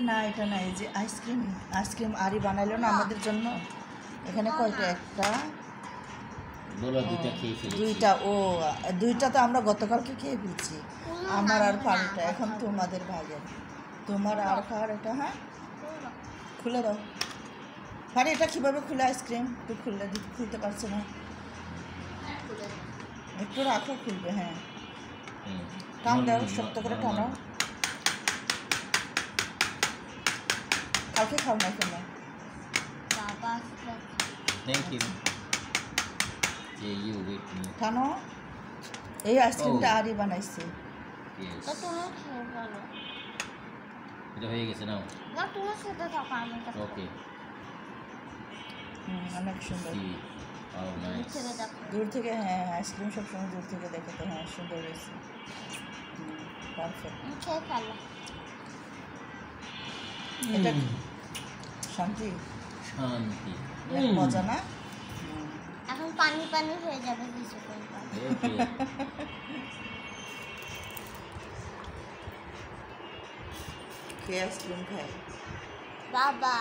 না এটা না, এই যে আইসক্রিম আরি বানাইলো না আমাদের জন্য। এখানে কয়টা? একটা দুইটা। ও দুইটা তো আমরা গতকালকে খেয়ে ফেলছি। আমার আর পানিটা এখন তোমাদের ভাগের, তোমার আর খাওয়ার। এটা হ্যাঁ খুলে দাও পানি। এটা কীভাবে খুলে আইসক্রিম? একটু খুলতে পারছে না, একটু রাখো, খুলবে। হ্যাঁ টান দাও, শক্ত করে টানো। কালকে খাও না কেন? টানো। এই আইসক্রিমটা আরই বানাইছে। এটা হয়ে গেছে নাও। ওকে অনেক সুন্দর। দূর থেকে হ্যাঁ আইসক্রিম সবসময় দূর থেকে দেখে তো হ্যাঁ সুন্দর হয়েছে। পারফেক্ট। এটা শান্তি শান্তি মজা না? এখন পানি পানি হয়ে যাবে কিছুক্ষণ পর। কে আইসক্রিম খায়? বাবা